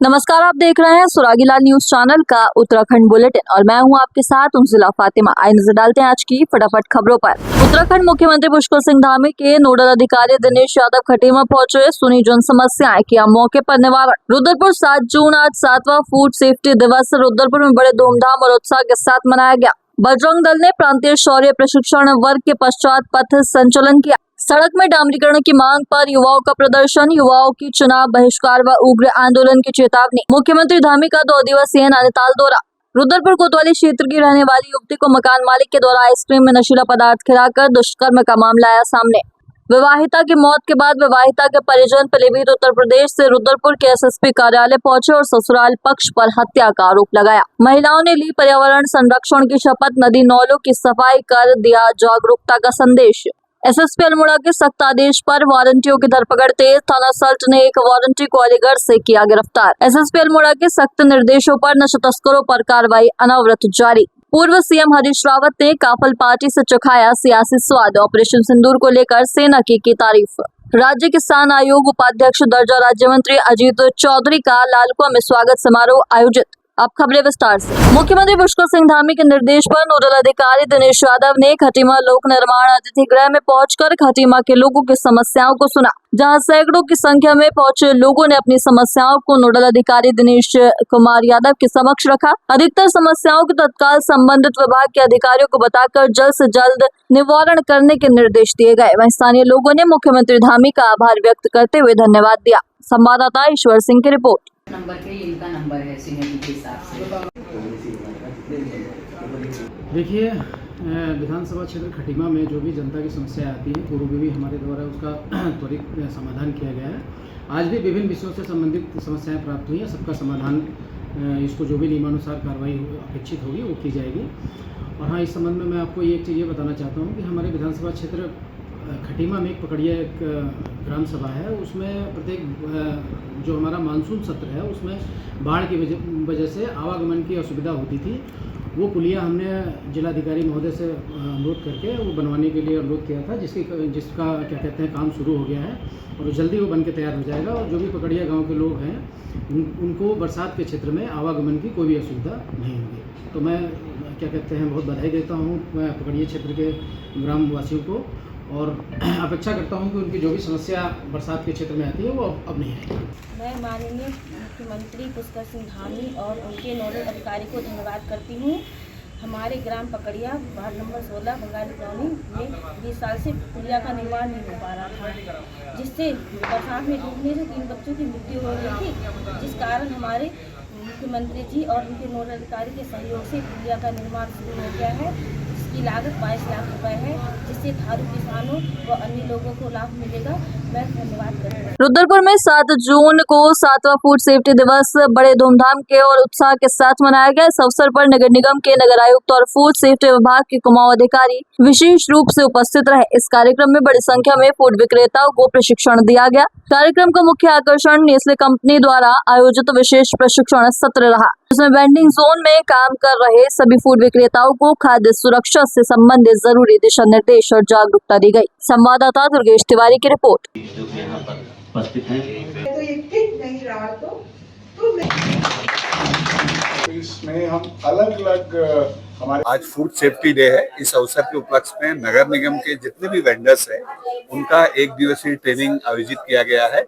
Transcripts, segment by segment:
नमस्कार, आप देख रहे हैं सुरागीलाल न्यूज चैनल का उत्तराखंड बुलेटिन और मैं हूं आपके साथ उंजिला फातिमा। आइए नजर डालते हैं आज की फटाफट खबरों पर। उत्तराखंड मुख्यमंत्री पुष्कर सिंह धामी के नोडल अधिकारी दिनेश यादव खटीमा पहुंचे, सुनी जन समस्याएं, किया मौके पर निवारण। रुद्रपुर 7 जून आज 7वां फूड सेफ्टी दिवस रुद्रपुर में बड़े धूमधाम और उत्साह के साथ मनाया गया। बजरंग दल ने प्रांतीय शौर्य प्रशिक्षण वर्ग के पश्चात पथ संचलन किया। सड़क में डामरीकरण की मांग पर युवाओं का प्रदर्शन, युवाओं की चुनाव बहिष्कार व उग्र आंदोलन की चेतावनी। मुख्यमंत्री धामी का 2 दिवसीय नैनीताल दौरा। रुद्रपुर कोतवाली क्षेत्र की रहने वाली युवती को मकान मालिक के द्वारा आइसक्रीम में नशीला पदार्थ खिलाकर दुष्कर्म का मामला आया सामने। विवाहिता की मौत के बाद विवाहिता के परिजन पीलीभीत उत्तर प्रदेश से रुद्रपुर के एसएसपी कार्यालय पहुंचे और ससुराल पक्ष पर हत्या का आरोप लगाया। महिलाओं ने ली पर्यावरण संरक्षण की शपथ, नदी नालों की सफाई कर दिया जागरूकता का संदेश। एसएसपी अल्मोड़ा के सख्त आदेश पर वारंटियों की धरपकड़ तेज, थाना सल्ट ने एक वारंटी को अलीगढ़ से किया गिरफ्तार। एसएसपी अल्मोड़ा के सख्त निर्देशों पर नशा तस्करों पर कार्रवाई अनवरत जारी। पूर्व सीएम हरीश रावत ने काफल पार्टी से चखाया सियासी स्वाद, ऑपरेशन सिंदूर को लेकर सेना की तारीफ। राज्य किसान आयोग उपाध्यक्ष दर्जा राज्य मंत्री अजीत चौधरी का लालकुआ में स्वागत समारोह आयोजित। अब खबरें विस्तार से। मुख्यमंत्री पुष्कर सिंह धामी के निर्देश पर नोडल अधिकारी दिनेश यादव ने खटीमा लोक निर्माण अतिथि गृह में पहुंचकर खटीमा के लोगों की समस्याओं को सुना, जहां सैकड़ों की संख्या में पहुंचे लोगों ने अपनी समस्याओं को नोडल अधिकारी दिनेश कुमार यादव के समक्ष रखा। अधिकतर समस्याओं को तत्काल संबंधित विभाग के अधिकारियों को बताकर जल्द से जल्द निवारण करने के निर्देश दिए गए। वहीं स्थानीय लोगों ने मुख्यमंत्री धामी का आभार व्यक्त करते हुए धन्यवाद दिया। संवाददाता ईश्वर सिंह की रिपोर्ट। नंबर पे इनका नंबर है सीनियर के हिसाब से। देखिए, विधानसभा क्षेत्र खटीमा में जो भी जनता की समस्याएं आती हैं, पूर्व में भी हमारे द्वारा उसका त्वरित समाधान किया गया है। आज भी विभिन्न विषयों से संबंधित समस्याएं प्राप्त हुई हैं, सबका समाधान इसको जो भी नियमानुसार कार्रवाई अपेक्षित होगी वो की जाएगी। और हाँ, इस संबंध में मैं आपको एक चीज़ ये बताना चाहता हूँ कि हमारे विधानसभा क्षेत्र खटीमा में एक पकड़िया एक ग्राम सभा है, उसमें प्रत्येक जो हमारा मानसून सत्र है उसमें बाढ़ की वजह से आवागमन की असुविधा होती थी। वो पुलिया हमने जिलाधिकारी महोदय से अनुरोध करके वो बनवाने के लिए अनुरोध किया था, जिसका क्या कहते हैं काम शुरू हो गया है और जल्दी वो बन के तैयार हो जाएगा। और जो भी पकड़िया गांव के लोग हैं उनको बरसात के क्षेत्र में आवागमन की कोई भी असुविधा नहीं होगी। तो मैं क्या कहते हैं बहुत बधाई देता हूँ पकड़िया क्षेत्र के ग्रामवासियों को और अपेक्षा करता हूं कि उनकी जो भी समस्या बरसात के क्षेत्र में आती है वो अब नहीं आएगी। मैं माननीय मुख्यमंत्री पुष्कर सिंह धामी और उनके नोडल अधिकारी को धन्यवाद करती हूं। हमारे ग्राम पकड़िया वार्ड नंबर 16 बंगाली कॉलोनी में 20 साल से पुलिया का निर्माण नहीं हो पा रहा था, जिससे बरसात में डूबने से 3 बच्चों की मृत्यु हो गई थी, जिस कारण हमारे मुख्यमंत्री जी और उनके नोडल अधिकारी के सहयोग से पुलिया का निर्माण शुरू हो गया है, जिसकी लागत 22 लाख रुपए है, जिससे थारू किसानों व अन्य लोगों को लाभ मिलेगा। मैं धन्यवाद करती हूँ। रुद्रपुर में 7 जून को 7वां फूड सेफ्टी दिवस बड़े धूमधाम के और उत्साह के साथ मनाया गया। इस अवसर पर नगर निगम के नगर आयुक्त और फूड सेफ्टी विभाग के कुमाऊं अधिकारी विशेष रूप से उपस्थित रहे। इस कार्यक्रम में बड़ी संख्या में फूड विक्रेताओं को प्रशिक्षण दिया गया। कार्यक्रम का मुख्य आकर्षण नेस्ले कंपनी द्वारा आयोजित विशेष प्रशिक्षण सत्र रहा, जिसमें वेंडिंग जोन में काम कर रहे सभी फूड विक्रेताओं को खाद्य सुरक्षा से संबंधित जरूरी दिशा निर्देश और जागरूकता दी गई। संवाददाता दुर्गेश तिवारी की रिपोर्ट। तो ये ठीक नहीं रहा तो इसमें हम अलग-अलग हमारे आज फूड सेफ्टी डे है। इस अवसर के उपलक्ष्य में नगर निगम के जितने भी वेंडर्स हैं उनका 1 दिवसीय ट्रेनिंग आयोजित किया गया है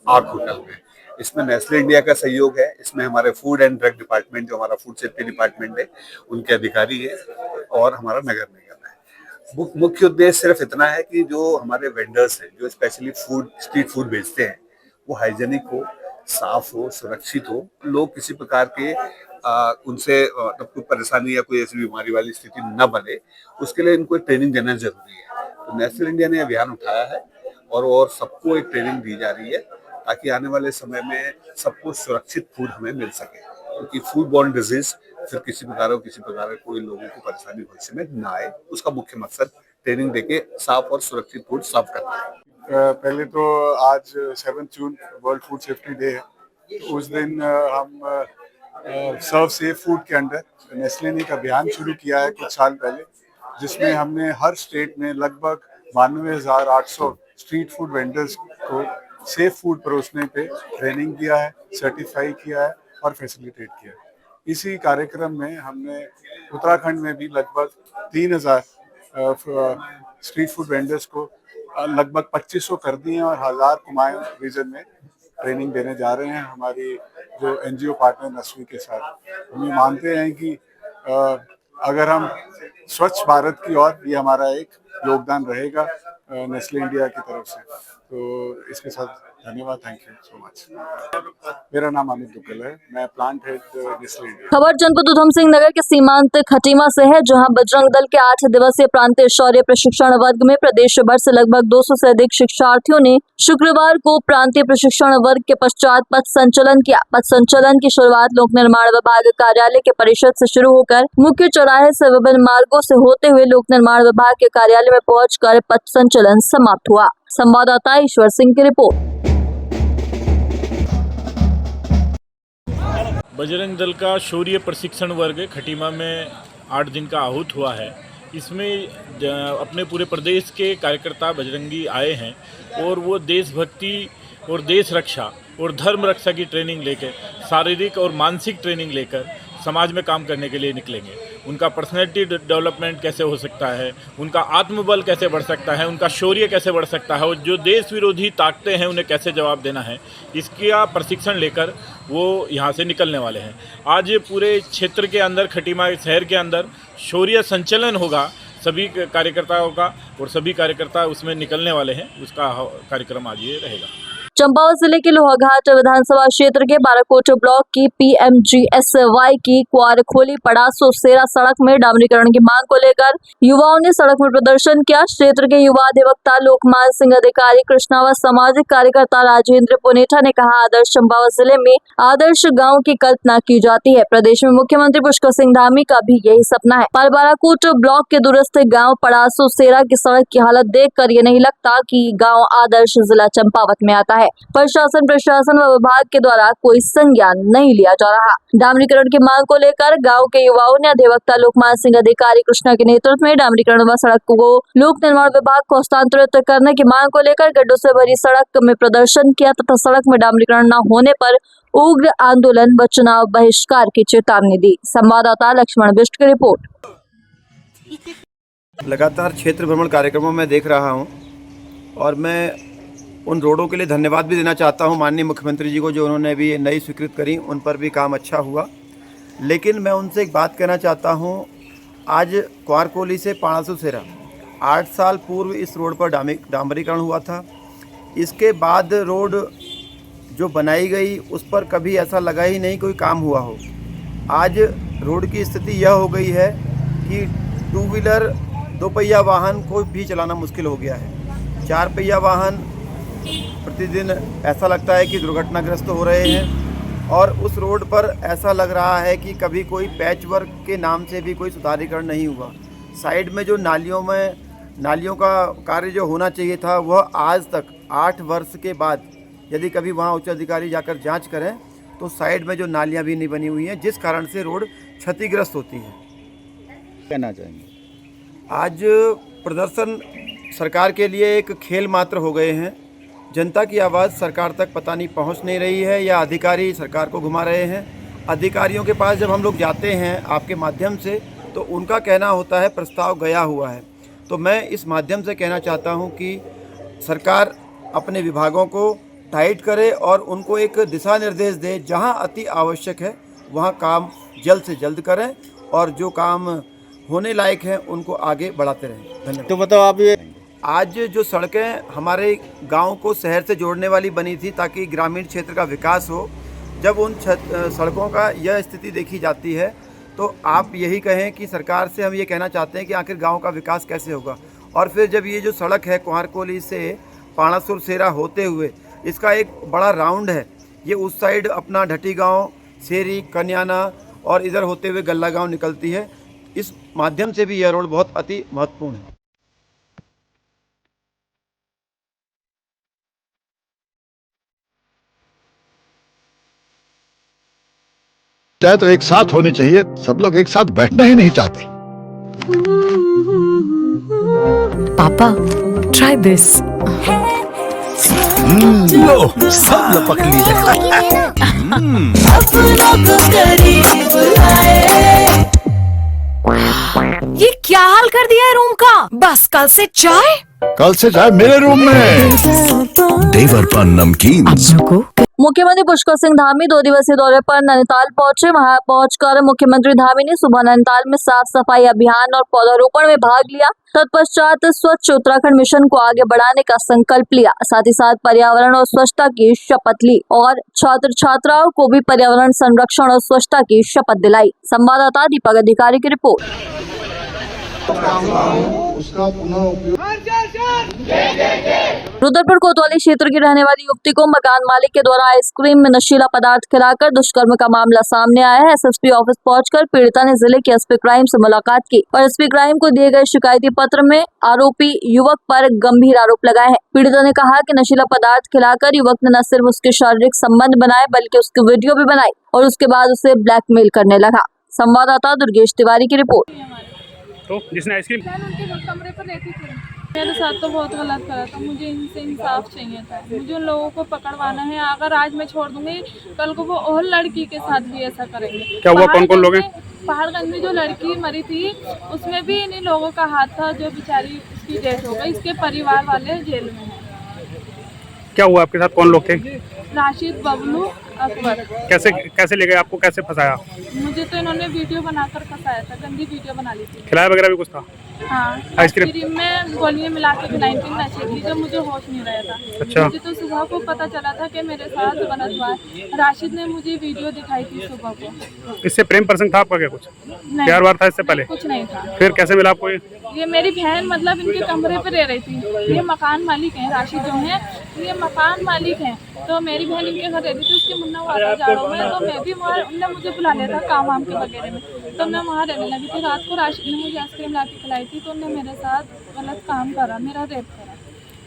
आर्क होटल में। इसमें नेस्ले इंडिया का सहयोग है। इसमें हमारे फूड एंड ड्रग डिपार्टमेंट, जो हमारा फूड सेफ्टी डिपार्टमेंट है, उनके अधिकारी है और हमारा नगर निगम है। मुख्य उद्देश्य सिर्फ इतना है कि जो हमारे वेंडर्स हैं, जो स्पेशली फूड स्ट्रीट फूड बेचते हैं, वो हाइजेनिक हो, साफ हो, सुरक्षित हो, लोग किसी प्रकार के उनसे मतलब कोई परेशानी या कोई ऐसी बीमारी वाली स्थिति न बने, उसके लिए इनको ट्रेनिंग देना जरूरी है। तो नेशनल इंडिया ने अभियान उठाया है और सबको एक ट्रेनिंग दी जा रही है ताकि आने वाले समय में सबको सुरक्षित फूड हमें मिल सके, क्योंकि फूड बॉर्न डिजीज फिर किसी प्रकार कोई लोगों को परेशानी भविष्य में न आए। उसका मुख्य मकसद ट्रेनिंग देके साफ और सुरक्षित फूड सर्व करना है। पहले तो आज 7 June world food safety day है, तो उस दिन हम सर्व सेफ फूड के अंडर नेस्ले ने एक अभियान शुरू किया है कुछ साल पहले, जिसमें हमने हर स्टेट में लगभग 92,800 स्ट्रीट फूड वेंडर्स को सेफ फूड परोसने पे ट्रेनिंग दिया है, सर्टिफाई किया है और फैसिलिटेट किया है। इसी कार्यक्रम में हमने उत्तराखंड में भी लगभग 3000 स्ट्रीट फूड वेंडर्स को लगभग 2500 कर दिए हैं और 1000 कुमाऊं रीजन में ट्रेनिंग देने जा रहे हैं हमारी जो एनजीओ पार्टनर नस्वी के साथ। हम ये मानते हैं कि अगर हम स्वच्छ भारत की ओर, ये हमारा एक योगदान रहेगा नेस्ले इंडिया की तरफ से। तो इसके साथ धन्यवाद, थैंक यू सो मच। मेरा नाम अमित दुग्गल है, मैं प्लांट हेड नेस्ले इंडिया। खबर जनपद उधम सिंह नगर के सीमांत खटीमा से है, जहां बजरंग दल के 8 दिवसीय प्रांतीय शौर्य प्रशिक्षण वर्ग में प्रदेश भर से लगभग 200 से अधिक शिक्षार्थियों ने शुक्रवार को प्रांतीय प्रशिक्षण वर्ग के पश्चात पथ संचलन किया। पथ संचलन की शुरुआत लोक निर्माण विभाग कार्यालय के परिसर से शुरू होकर मुख्य चौराहे से विभिन्न मार्गों से होते हुए लोक निर्माण विभाग के कार्यालय में पहुंचकर पथ संचलन समाप्त हुआ। संवाददाता ईश्वर सिंह की रिपोर्ट। बजरंग दल का शौर्य प्रशिक्षण वर्ग खटीमा में 8 दिन का आहूत हुआ है। इसमें अपने पूरे प्रदेश के कार्यकर्ता बजरंगी आए हैं और वो देशभक्ति और देश रक्षा और धर्म रक्षा की ट्रेनिंग लेकर, शारीरिक और मानसिक ट्रेनिंग लेकर समाज में काम करने के लिए निकलेंगे। उनका पर्सनैलिटी डेवलपमेंट कैसे हो सकता है, उनका आत्मबल कैसे बढ़ सकता है, उनका शौर्य कैसे बढ़ सकता है और जो देश विरोधी ताकतें हैं उन्हें कैसे जवाब देना है, इसका प्रशिक्षण लेकर वो यहाँ से निकलने वाले हैं। आज पूरे क्षेत्र के अंदर, खटीमा शहर के अंदर शौर्य संचलन होगा सभी कार्यकर्ताओं का और सभी कार्यकर्ता उसमें निकलने वाले हैं। उसका कार्यक्रम आज ये रहेगा। चंपावत जिले के लोहाघाट विधानसभा क्षेत्र के बाराकोट ब्लॉक की PMGSY की क्वारखोली पड़ासो सेरा सड़क में डामरीकरण की मांग को लेकर युवाओं ने सड़क में प्रदर्शन किया। क्षेत्र के युवा अधिवक्ता लोकमान सिंह अधिकारी कृष्णा व सामाजिक कार्यकर्ता राजेंद्र पुनेठा ने कहा, आदर्श चंपावत जिले में आदर्श गाँव की कल्पना की जाती है। प्रदेश में मुख्यमंत्री पुष्कर सिंह धामी का भी यही सपना है, पर बाराकोट ब्लॉक के दूरस्थ गाँव पड़ासो सेरा की सड़क की हालत देख कर ये नहीं लगता की गाँव आदर्श जिला चंपावत में आता है। प्रशासन व विभाग के द्वारा कोई संज्ञान नहीं लिया जा रहा। डामरीकरण की मांग को लेकर गांव के युवाओं ने अधिवक्ता लोकमान सिंह अधिकारी कृष्णा के नेतृत्व में डामरीकरण व सड़क को लोक निर्माण विभाग को हस्तांतरित करने की मांग को लेकर गड्ढों से भरी सड़क में प्रदर्शन किया तथा सड़क में डामरीकरण न होने पर उग्र आंदोलन व चुनाव बहिष्कार की चेतावनी दी। संवाददाता लक्ष्मण बिष्ट की रिपोर्ट। लगातार क्षेत्र भ्रमण कार्यक्रमों में देख रहा हूं और मैं उन रोडों के लिए धन्यवाद भी देना चाहता हूं माननीय मुख्यमंत्री जी को, जो उन्होंने भी नई स्वीकृत करी, उन पर भी काम अच्छा हुआ। लेकिन मैं उनसे एक बात कहना चाहता हूं, आज क्वारकोली से पाणासु सेरा 8 साल पूर्व इस रोड पर डामरीकरण हुआ था। इसके बाद रोड जो बनाई गई उस पर कभी ऐसा लगा ही नहीं कोई काम हुआ हो। आज रोड की स्थिति यह हो गई है कि 2 व्हीलर 2 पहिया वाहन को भी चलाना मुश्किल हो गया है। 4 पहिया वाहन प्रतिदिन ऐसा लगता है कि दुर्घटनाग्रस्त हो रहे हैं और उस रोड पर ऐसा लग रहा है कि कभी कोई पैच वर्क के नाम से भी कोई सुधारीकरण नहीं हुआ। साइड में जो नालियों का कार्य जो होना चाहिए था, वह आज तक 8 वर्ष के बाद यदि कभी वहाँ उच्च अधिकारी जाकर जांच करें तो साइड में जो नालियाँ भी नहीं बनी हुई हैं, जिस कारण से रोड क्षतिग्रस्त होती है। कहना चाहेंगे, आज प्रदर्शन सरकार के लिए एक खेल मात्र हो गए हैं। जनता की आवाज़ सरकार तक पता नहीं पहुंच नहीं रही है या अधिकारी सरकार को घुमा रहे हैं। अधिकारियों के पास जब हम लोग जाते हैं आपके माध्यम से, तो उनका कहना होता है प्रस्ताव गया हुआ है। तो मैं इस माध्यम से कहना चाहता हूं कि सरकार अपने विभागों को टाइट करे और उनको एक दिशा निर्देश दे, जहां अति आवश्यक है वहां काम जल्द से जल्द करें और जो काम होने लायक हैं उनको आगे बढ़ाते रहें। धन्यवाद। तो बताओ आप ये आज जो सड़कें हमारे गांव को शहर से जोड़ने वाली बनी थी ताकि ग्रामीण क्षेत्र का विकास हो, जब उन सड़कों का यह स्थिति देखी जाती है तो आप यही कहें कि सरकार से हम ये कहना चाहते हैं कि आखिर गांव का विकास कैसे होगा। और फिर जब ये जो सड़क है कुहारकोली से पाणासुर सेरा होते हुए, इसका एक बड़ा राउंड है, ये उस साइड अपना ढटी गाँव, सेरी, कन्याना और इधर होते हुए गल्ला गाँव निकलती है। इस माध्यम से भी यह रोड बहुत अति महत्वपूर्ण है। चाहे तो एक साथ होनी चाहिए, सब लोग एक साथ बैठना ही नहीं चाहते। पापा, try this. लो सब लपक लिए। ये क्या हाल कर दिया है रूम का? बस कल से चाय। कल से चाय मेरे रूम में। देवर पान नमकीन। मुख्यमंत्री पुष्कर सिंह धामी 2 दिवसीय दौरे पर नैनीताल पहुंचे। वहां पहुंचकर मुख्यमंत्री धामी ने सुबह नैनीताल में साफ सफाई अभियान और पौधारोपण में भाग लिया। तत्पश्चात स्वच्छ उत्तराखंड मिशन को आगे बढ़ाने का संकल्प लिया। साथ ही साथ पर्यावरण और स्वच्छता की शपथ ली और छात्र छात्राओं को भी पर्यावरण संरक्षण और स्वच्छता की शपथ दिलाई। संवाददाता दीपक अधिकारी की रिपोर्ट। उसका पुनः उपयोग। रुद्रपुर कोतवाली क्षेत्र की रहने वाली युवती को मकान मालिक के द्वारा आइसक्रीम में नशीला पदार्थ खिलाकर दुष्कर्म का मामला सामने आया है। एसएसपी ऑफिस पहुंचकर पीड़िता ने जिले के एसपी क्राइम से मुलाकात की और एसपी क्राइम को दिए गए शिकायती पत्र में आरोपी युवक पर गंभीर आरोप लगाए हैं। पीड़िता ने कहा कि नशीला पदार्थ खिलाकर युवक ने न सिर्फ उसके शारीरिक संबंध बनाए बल्कि उसकी वीडियो भी बनाई और उसके बाद उसे ब्लैकमेल करने लगा। संवाददाता दुर्गेश तिवारी की रिपोर्ट। तो जिसने आइसक्रीम उनके कमरे पर रहती थी, मेरे साथ तो बहुत गलत करा था। मुझे इनसे इंसाफ चाहिए था। मुझे उन लोगों को पकड़वाना है। अगर आज मैं छोड़ दूंगी, कल को वो और लड़की के साथ भी ऐसा करेंगे। क्या हुआ? कौन कौन लोग हैं? पहाड़गंज में जो लड़की मरी थी उसमें भी इन्हीं लोगों का हाथ था, जो बेचारी उसकी डेथ हो गई। इसके परिवार वाले जेल में हैं। क्या हुआ आपके साथ? कौन लोग थे? राशिद, बबलू, अकबर। कैसे ले गए आपको? कैसे फंसाया? मुझे तो इन्होंने वीडियो बनाकर फंसाया था। गंदी वीडियो बना ली थी। खिलाया वगैरह भी कुछ था? हाँ, आइसक्रीम में गोलियां मिला के खिलाई थी नशे की, जब मुझे होश नहीं रहा था। अच्छा। मुझे तो सुबह को पता चला था कि मेरे साथ गलत हुआ है। राशिद ने मुझे वीडियो दिखाई थी सुबह को। इससे प्रेम प्रसंग था आपका क्या? कुछ नहीं, प्यार वार था इससे पहले? कुछ नहीं था। फिर कैसे मिला आपको? ये मेरी बहन मतलब इनके कमरे पे रह रही थी। ये मकान मालिक हैं, राशिद जो हैं ये मकान मालिक हैं। तो मेरी बहन इनके घर रहती थी। उसकी मुन्ना हुआ था जाड़ों में, तो मैं भी वहाँ, उनने मुझे बुला लिया था काम वाम के वगैरह में, तो मैं वहाँ रहने लगी थी। रात को राशिद ने मुझे आइसक्रीम ला के खिलाई थी, तो उन्होंने मेरे साथ गलत काम करा, मेरा रेप करा।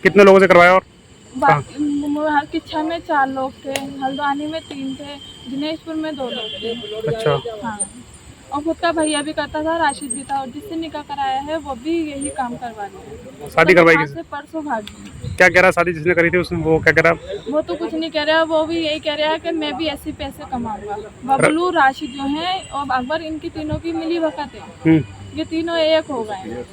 कितने लोगों से करवाया? और किच्छा में 4 लोग थे, हल्द्वानी में 3 थे, दिनेशपुर में 2 लोग थे। अच्छा। हाँ, और खुद का भैया भी करता था, राशिद भी था, और जिससे निकाह कराया है वो भी यही काम करवा लिया। शादी करवाई किससे? परसों भागी। क्या कह रहा? शादी जिसने करी थी उसने वो क्या कह रहा? वो तो कुछ नहीं कह रहा, वो भी यही कह रहा है कि मैं भी ऐसे पैसे कमाऊंगा। बबलू, राशिद जो हैं और अकबर, इनकी तीनों की मिली भगत है। ये तीनों एक हो गए।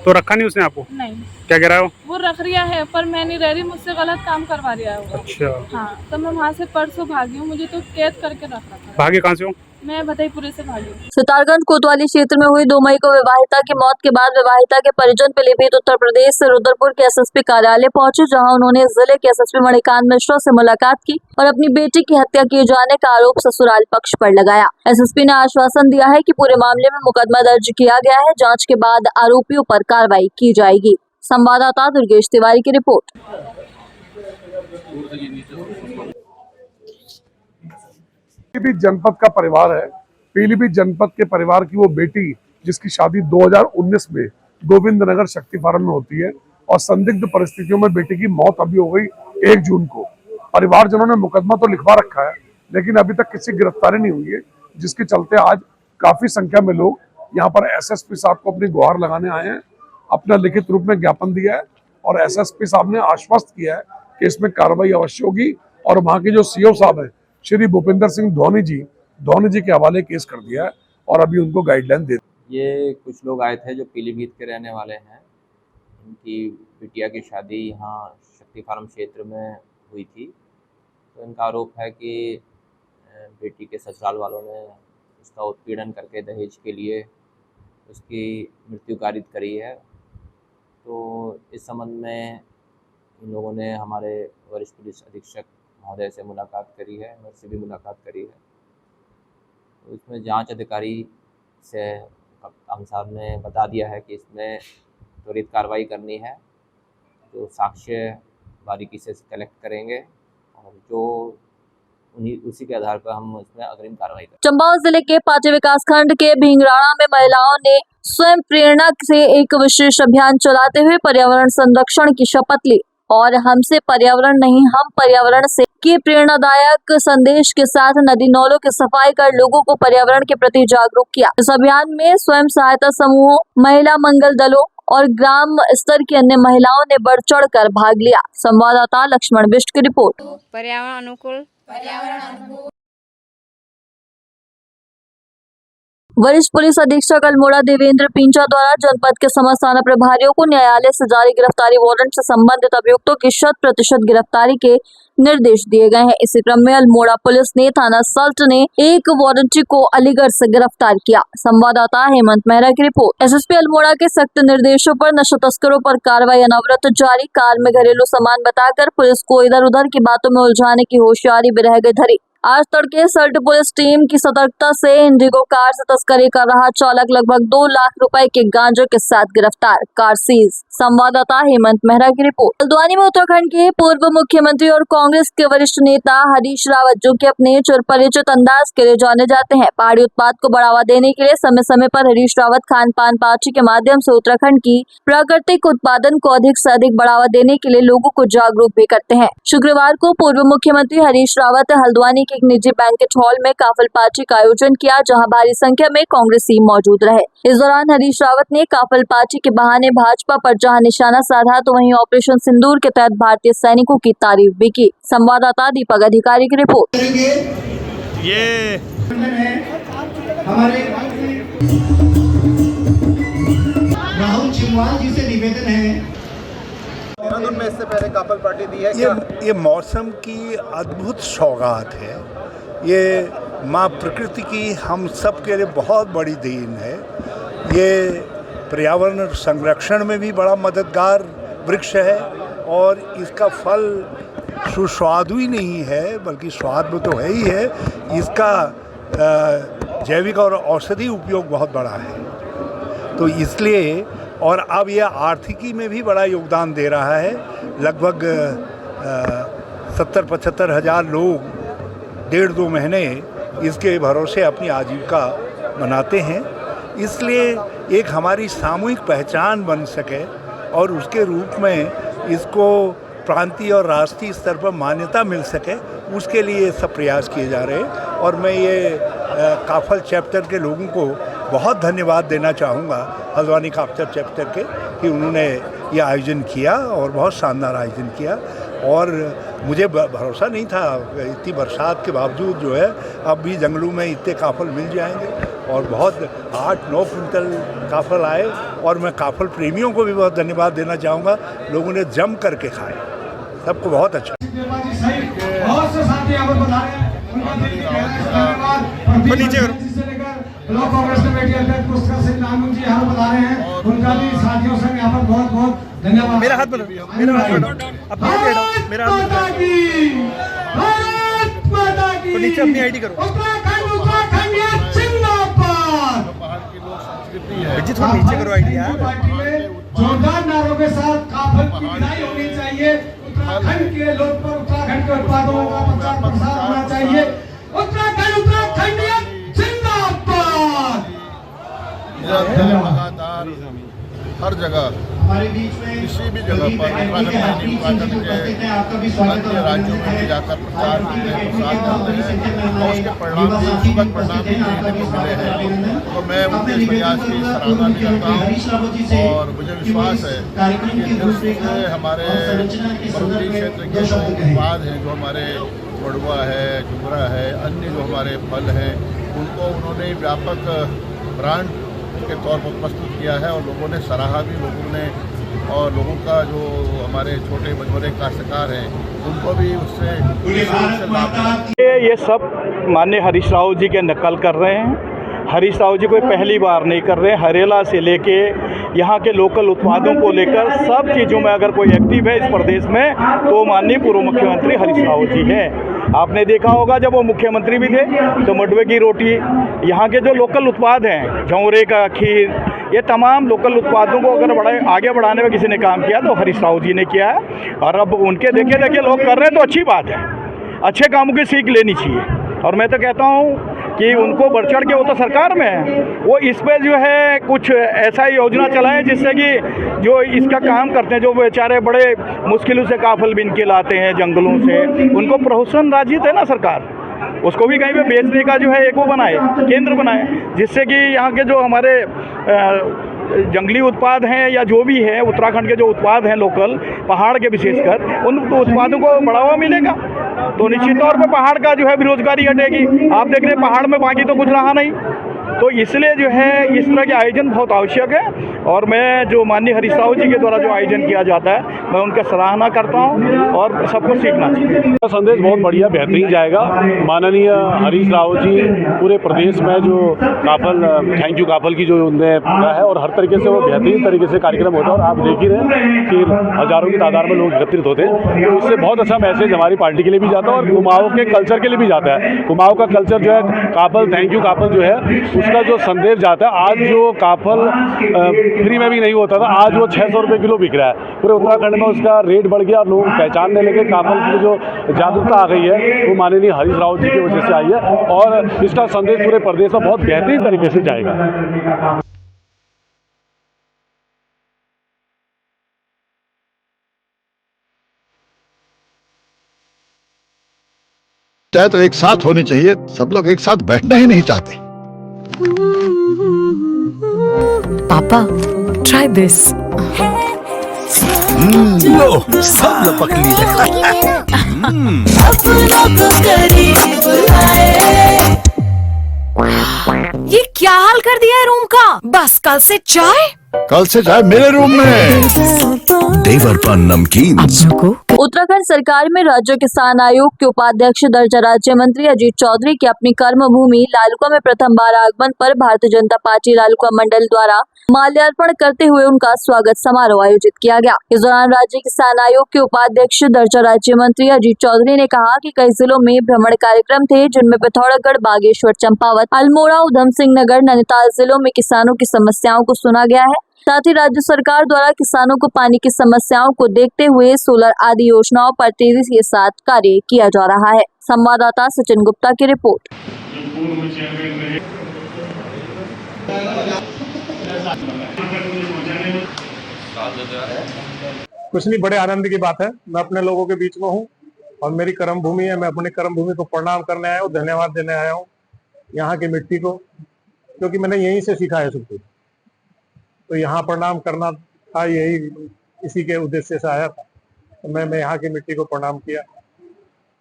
तो रखा नहीं उसने आपको? नहीं। क्या कह रहा है वो रख रिया है, पर मैं नहीं रह रही, मुझसे गलत काम करवा रिया है वो। अच्छा। हाँ, तो मैं वहाँ से परसों भागी हूँ। मुझे तो कैद करके रख रखा था। भागे कहाँ से हो? मैं भदैपुरे से भागी। सितारगंज कोतवाली क्षेत्र में हुई 2 मई को विवाहिता की मौत के बाद विवाहिता के परिजन पीलीभीत उत्तर प्रदेश से रुद्रपुर के एसएसपी कार्यालय पहुंचे, जहां उन्होंने जिले के एसएसपी मणिकांत मिश्रा से मुलाकात की और अपनी बेटी की हत्या किए जाने का आरोप ससुराल पक्ष पर लगाया। एसएसपी ने आश्वासन दिया है कि पूरे मामले में मुकदमा दर्ज किया गया है। जाँच के बाद आरोपियों पर कार्रवाई की जाएगी। संवाददाता दुर्गेश तिवारी की रिपोर्ट। पीलीभीत जनपद का परिवार है। पीलीभीत जनपद के परिवार की वो बेटी जिसकी शादी 2019 में गोविंद नगर शक्ति फार्म में होती है और संदिग्ध परिस्थितियों में बेटी की मौत अभी हो गई 1 जून को। परिवारजनों ने मुकदमा तो लिखवा रखा है, लेकिन अभी तक किसी गिरफ्तारी नहीं हुई है, जिसके चलते आज काफी संख्या में लोग यहाँ पर एसएसपी साहब को अपनी गुहार लगाने आए हैं। अपना लिखित रूप में ज्ञापन दिया है और एसएसपी साहब ने आश्वस्त किया है कि इसमें कार्रवाई अवश्य होगी और वहाँ के जो सीओ साहब हैं श्री भूपिंदर सिंह धोनी जी के हवाले केस कर दिया है और अभी उनको गाइडलाइन दे। ये कुछ लोग आए थे जो पीलीभीत के रहने वाले हैं। इनकी बिटिया की शादी यहाँ शक्ति फार्म क्षेत्र में हुई थी। तो इनका आरोप है कि बेटी के ससुराल वालों ने उसका उत्पीड़न करके दहेज के लिए उसकी मृत्यु कारित करी है। तो इस संबंध में इन लोगों ने हमारे वरिष्ठ पुलिस अधीक्षक महोदय से मुलाकात करी है, मुझसे भी मुलाकात करी है। तो इसमें जांच अधिकारी से हम साहब ने बता दिया है कि इसमें त्वरित कार्रवाई करनी है। तो साक्ष्य बारीकी से कलेक्ट करेंगे और जो उसी के आधार पर हम इसमें अग्रिम कार्रवाई करेंगे। चंपावत जिले के पांचे विकासखंड के भींगराणा में महिलाओं ने स्वयं प्रेरणा से एक विशेष अभियान चलाते हुए पर्यावरण संरक्षण की शपथ ली और हमसे पर्यावरण नहीं हम पर्यावरण से के प्रेरणादायक संदेश के साथ नदी नालों की सफाई कर लोगों को पर्यावरण के प्रति जागरूक किया। इस अभियान में स्वयं सहायता समूहों, महिला मंगल दलों और ग्राम स्तर की अन्य महिलाओं ने बढ़ चढ़कर भाग लिया। संवाददाता लक्ष्मण बिष्ट की रिपोर्ट। पर्यावरण अनुकूल वरिष्ठ पुलिस अधीक्षक अल्मोड़ा देवेंद्र पिंचा द्वारा जनपद के समस्त थाना प्रभारियों को न्यायालय से जारी गिरफ्तारी वारंट से संबंधित अभियुक्तों की 100% गिरफ्तारी के निर्देश दिए गए हैं। इसी क्रम में अल्मोड़ा पुलिस ने थाना सल्ट ने एक वारंटी को अलीगढ़ से गिरफ्तार किया। संवाददाता हेमंत मेहरा की रिपोर्ट। एसएसपी अल्मोड़ा के सख्त निर्देशों पर नशा तस्करों पर कार्रवाई अनवरत जारी। कार में घरेलू सामान बताकर पुलिस को इधर उधर की बातों में उलझाने की होशियारी भी रह गई धरी। आज तड़के सल्ट पुलिस टीम की सतर्कता से इंडिगो कार से तस्करी कर रहा चालक लगभग 2 लाख रुपए के गांजे के साथ गिरफ्तार, कार सीज। संवाददाता हेमंत मेहरा की रिपोर्ट। हल्द्वानी में उत्तराखंड के पूर्व मुख्यमंत्री और कांग्रेस के वरिष्ठ नेता हरीश रावत, जो कि अपने चिरपरिचित अंदाज के लिए जाने जाते हैं, पहाड़ी उत्पाद को बढ़ावा देने के लिए समय समय पर हरीश रावत खान पान पार्टी के माध्यम से उत्तराखंड की प्राकृतिक उत्पादन को अधिक से अधिक बढ़ावा देने के लिए लोगों को जागरूक भी करते हैं। शुक्रवार को पूर्व मुख्यमंत्री हरीश रावत हल्द्वानी एक निजी बैंकेट हॉल में काफल पार्टी का आयोजन किया, जहां भारी संख्या में कांग्रेसी मौजूद रहे। इस दौरान हरीश रावत ने काफल पार्टी के बहाने भाजपा पर जहां निशाना साधा, तो वहीं ऑपरेशन सिंदूर के तहत भारतीय सैनिकों की तारीफ भी की। संवाददाता दीपक अधिकारी की रिपोर्ट। ये हमारे राहुल चिमवाल जी से निवेदन है। में इससे पहले काफल पार्टी दी है। ये मौसम की अद्भुत सौगात है। ये माँ प्रकृति की हम सब के लिए बहुत बड़ी देन है। ये पर्यावरण संरक्षण में भी बड़ा मददगार वृक्ष है और इसका फल सुस्वादु ही नहीं है, बल्कि स्वाद में तो है ही है। इसका जैविक और औषधि उपयोग बहुत बड़ा है, तो इसलिए और अब यह आर्थिकी में भी बड़ा योगदान दे रहा है। लगभग 70-75 हज़ार लोग 1.5-2 महीने इसके भरोसे अपनी आजीविका बनाते हैं। इसलिए एक हमारी सामूहिक पहचान बन सके और उसके रूप में इसको प्रांतीय और राष्ट्रीय स्तर पर मान्यता मिल सके, उसके लिए सब प्रयास किए जा रहे हैं। और मैं ये काफल चैप्टर के लोगों को बहुत धन्यवाद देना चाहूँगा, हल्द्वानी काफल चैप्टर के, कि उन्होंने ये आयोजन किया और बहुत शानदार आयोजन किया। और मुझे भरोसा नहीं था, इतनी बरसात के बावजूद जो है अब भी जंगलों में इतने काफल मिल जाएंगे और बहुत 8-9 कुंटल काफल आए। और मैं काफल प्रेमियों को भी बहुत धन्यवाद देना चाहूँगा, लोगों ने जम करके खाए, सबको बहुत अच्छा। बहुत से साथी यहाँ पर बता रहे हैं, उनका नीचे ब्लॉक कांग्रेस कमेटी अध्यक्ष पुष्कर सिंह नानू जी यहाँ बता रहे हैं, उनका भी साथियों से यहाँ पर बहुत बहुत धन्यवाद। मेरा हाथ बढ़ाओ, मेरा हाथ बढ़ाओ, मेरा हाथ तो नीचे अपनी आईडी करो। उत्तराखंड जिंदाबाद। जी थोड़ा नीचे करो आईडी यार। जोरदार नारों के साथ काफल की विदाई होनी चाहिए। उत्तराखंड के लोग पर उत्तराखंड के उत्पादों का प्रचार प्रसार होना चाहिए। उत्तराखंड जिंदाबाद। लगातार हर जगह हमारे बीच में किसी भी जगह पर उत्तराखंड के राज्यों में जाकर प्रचार करते हैं, प्रसार करते हैं और उसके परिणाम भी सुखद परिणाम भी देखने को मिले हैं। तो मैं उनके इस प्रयास की सराहना भी करता हूँ और मुझे विश्वास है कि हमारे पर्वतीय क्षेत्र के जो उत्पाद हैं, जो हमारे बड़ुआ है, जुमरा है, अन्य जो हमारे फल हैं, उनको उन्होंने व्यापक ब्रांड के तौर पर प्रस्तुत किया है और लोगों ने सराहा भी। लोगों ने और लोगों का जो हमारे छोटे मझोले काश्तकार हैं, उनको भी उससे लाभ। ये सब माननीय हरीश रावत जी के नकल कर रहे हैं। हरीश रावत जी कोई पहली बार नहीं कर रहे हैं। हरेला से लेके यहाँ के लोकल उत्पादों को लेकर सब चीज़ों में अगर कोई एक्टिव है इस प्रदेश में, तो माननीय पूर्व मुख्यमंत्री हरीश रावत जी हैं। आपने देखा होगा जब वो मुख्यमंत्री भी थे तो मडवे की रोटी, यहाँ के जो लोकल उत्पाद हैं, झौरे का खीर, ये तमाम लोकल उत्पादों को अगर आगे बढ़ाने में किसी ने काम किया तो हरीश रावत जी ने किया है। और अब उनके देखे लोग कर रहे हैं तो अच्छी बात है, अच्छे कामों की सीख लेनी चाहिए। और मैं तो कहता हूँ कि उनको बढ़ चढ़ के, वो तो सरकार में है, वो इस पे जो है कुछ ऐसा योजना चलाएं जिससे कि जो इसका काम करते हैं, जो बेचारे बड़े मुश्किलों से काफल बिन के लाते हैं जंगलों से, उनको प्रोत्साहन राजी है ना सरकार, उसको भी कहीं पे बेचने का जो है एक वो बनाए, केंद्र बनाए, जिससे कि यहाँ के जो हमारे जंगली उत्पाद हैं या जो भी है उत्तराखंड के जो उत्पाद हैं लोकल पहाड़ के विशेषकर उन उत्पादों को बढ़ावा मिलेगा तो निश्चित तौर पर पहाड़ का जो है बेरोजगारी हटेगी। आप देख रहे हैं पहाड़ में बाकी तो कुछ रहा नहीं, तो इसलिए जो है इस तरह के आयोजन बहुत आवश्यक है। और मैं जो माननीय हरीश राव जी के द्वारा जो आयोजन किया जाता है मैं उनका सराहना करता हूं और सबको सीखना चाहिए। संदेश बहुत बढ़िया बेहतरीन जाएगा। माननीय हरीश राव जी पूरे प्रदेश में जो काफल थैंक यू काफल की जो उनने है और हर तरीके से वो बेहतरीन तरीके से कार्यक्रम होता है और आप देख ही रहे हैं कि हजारों की तादाद में लोग एकत्रित होते हैं, तो इससे बहुत अच्छा मैसेज हमारी पार्टी के लिए भी जाता है और कुमाऊं के कल्चर के लिए भी जाता है। कुमाऊं का कल्चर जो है काफल थैंक यू काफल जो है उसका जो संदेश जाता है, आज जो काफल फ्री में भी नहीं होता था आज वो 600 रुपये किलो बिक रहा है। पूरे उत्तराखंड में उसका रेट बढ़ गया, लोग पहचानने लगे। काफल की जो जागरूकता आ गई है वो माननीय हरीश राव जी की वजह से आई है और इसका संदेश पूरे प्रदेश में बहुत बेहतरीन तरीके से जाएगा। चाहे तो एक साथ होनी चाहिए, सब लोग एक साथ बैठना ही नहीं चाहते। पापा ट्राई दिस। लो सब लपक लिए। ये क्या हाल कर दिया है रूम का? बस कल से चाय मेरे रूम में देवरपन नमकीन। उत्तराखंड सरकार में राज्य किसान आयोग के उपाध्यक्ष दर्जा राज्य मंत्री अजीत चौधरी के अपनी कर्म भूमि लालुका में प्रथम बार आगमन पर भारतीय जनता पार्टी लालुका मंडल द्वारा माल्यार्पण करते हुए उनका स्वागत समारोह आयोजित किया गया। इस दौरान राज्य किसान आयोग के उपाध्यक्ष दर्जा राज्य मंत्री अजीत चौधरी ने कहा कि कई जिलों में भ्रमण कार्यक्रम थे जिनमें पिथौरागढ़, बागेश्वर, चंपावत, अल्मोड़ा, उधम सिंह नगर, नैनीताल जिलों में किसानों की समस्याओं को सुना गया है। साथ ही राज्य सरकार द्वारा किसानों को पानी की समस्याओं को देखते हुए सोलर आदि योजनाओं पर तेजी के साथ कार्य किया जा रहा है। संवाददाता सचिन गुप्ता की रिपोर्ट। कुछ नहीं, बड़े आनंद की बात है। मैं अपने लोगों के बीच में हूँ और मेरी कर्म भूमि है। मैं अपनी कर्म भूमि को प्रणाम करने आया हूँ, धन्यवाद देने आया हूँ यहाँ की मिट्टी को, क्योंकि मैंने यहीं से सीखा है सब कुछ। तो यहाँ प्रणाम करना था, यही इसी के उद्देश्य से आया था। तो मैं यहाँ की मिट्टी को प्रणाम किया,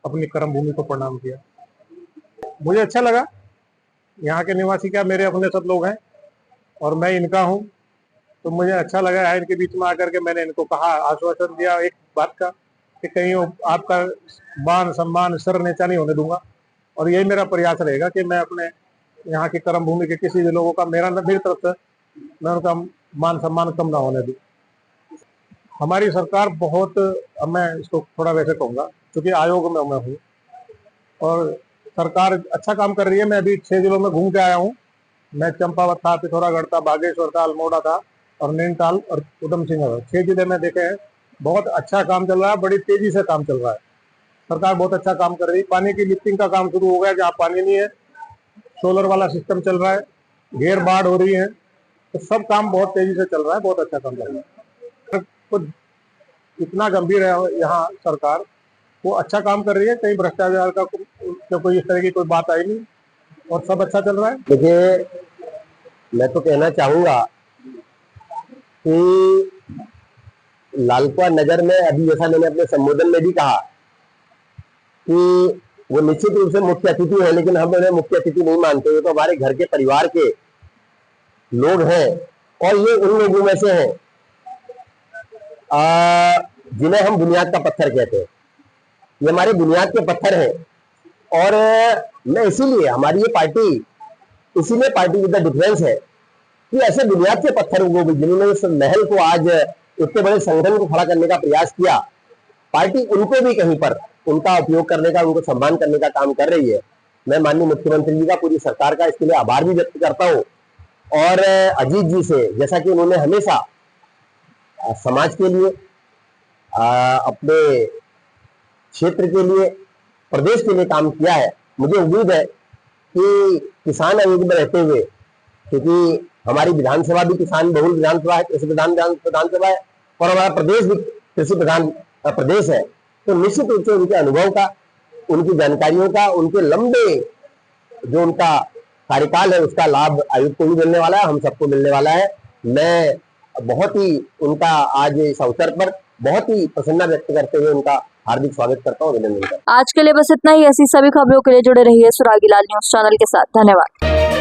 अपनी कर्म भूमि को प्रणाम किया। मुझे अच्छा लगा। यहाँ के निवासी क्या मेरे अपने सब लोग हैं और मैं इनका हूँ, तो मुझे अच्छा लगा है इनके बीच में आकर के। मैंने इनको कहा, आश्वासन दिया एक बात का कि कहीं आपका मान सम्मान सर नीचा नहीं होने दूंगा और यही मेरा प्रयास रहेगा कि मैं अपने यहाँ की कर्म भूमि के किसी भी लोगों का मेरी तरफ से मैं उनका मान सम्मान कम ना होने दूँ। हमारी सरकार बहुत, मैं इसको थोड़ा वैसे कहूँगा क्योंकि आयोग में मैं हूँ और सरकार अच्छा काम कर रही है। मैं अभी 6 जिलों में घूम के आया हूँ। मैं चंपावत था, पिथौरागढ़ था, बागेश्वर था, अल्मोड़ा था और नैनीताल और उधम सिंह नगर, 6 जिले में देखे हैं। बहुत अच्छा काम चल रहा है, बड़ी तेजी से काम चल रहा है। सरकार बहुत अच्छा काम कर रही है। पानी की लिफ्टिंग का काम शुरू हो गया, जहाँ पानी नहीं है सोलर वाला सिस्टम चल रहा है, घेर बाढ़ हो रही है, तो सब काम बहुत तेजी से चल रहा है। बहुत अच्छा काम चल रहा है। तो इतना गंभीर है यहाँ सरकार, वो अच्छा काम कर रही है। कहीं भ्रष्टाचार का कोई इस तरह की कोई बात आई नहीं और सब अच्छा चल रहा है। देखिए, मैं तो कहना चाहूंगा कि लालकुआ नगर में अभी, जैसा मैंने अपने संबोधन में भी कहा कि वो निश्चित रूप से मुख्य अतिथि है, लेकिन हम उन्हें मुख्य अतिथि नहीं मानते। ये तो हमारे घर के परिवार के लोग हैं और ये उन लोगों में से हैं जिन्हें हम बुनियाद का पत्थर कहते हैं। ये हमारे बुनियाद के पत्थर हैं और मैं इसीलिए हमारी ये पार्टी, इसीलिए पार्टी विद द डिफरेंस है कि ऐसे बुनियाद के पत्थरों को भी, जिन्होंने इस महल को आज इतने बड़े संगठन को खड़ा करने का प्रयास किया, पार्टी उनको भी कहीं पर उनका उपयोग करने का, उनको सम्मान करने का काम कर रही है। मैं माननीय मुख्यमंत्री जी का, पूरी सरकार का इसके लिए आभार भी व्यक्त करता हूँ और अजीत जी से, जैसा कि उन्होंने हमेशा समाज के लिए, अपने क्षेत्र के लिए, प्रदेश के लिए काम किया है। मुझे उम्मीद है कि किसान आयोग में रहते हुए, क्योंकि हमारी विधानसभा भी किसान बहुल विधानसभा है, कृषि विधानसभा है और हमारा प्रदेश भी कृषि प्रधान प्रदेश है, तो निश्चित रूप से उनके अनुभव का, उनकी जानकारियों का, उनके लंबे जो उनका कार्यकाल है उसका लाभ आयोग को भी मिलने वाला है, हम सबको मिलने वाला है। मैं बहुत ही उनका आज इस अवसर पर बहुत ही प्रसन्नता व्यक्त करते हुए उनका हार्दिक स्वागत करता हूँ, अभिनंदन करता हूँ। आज के लिए बस इतना ही। ऐसी सभी खबरों के लिए जुड़े रहिए सुरागीलाल न्यूज चैनल के साथ। धन्यवाद।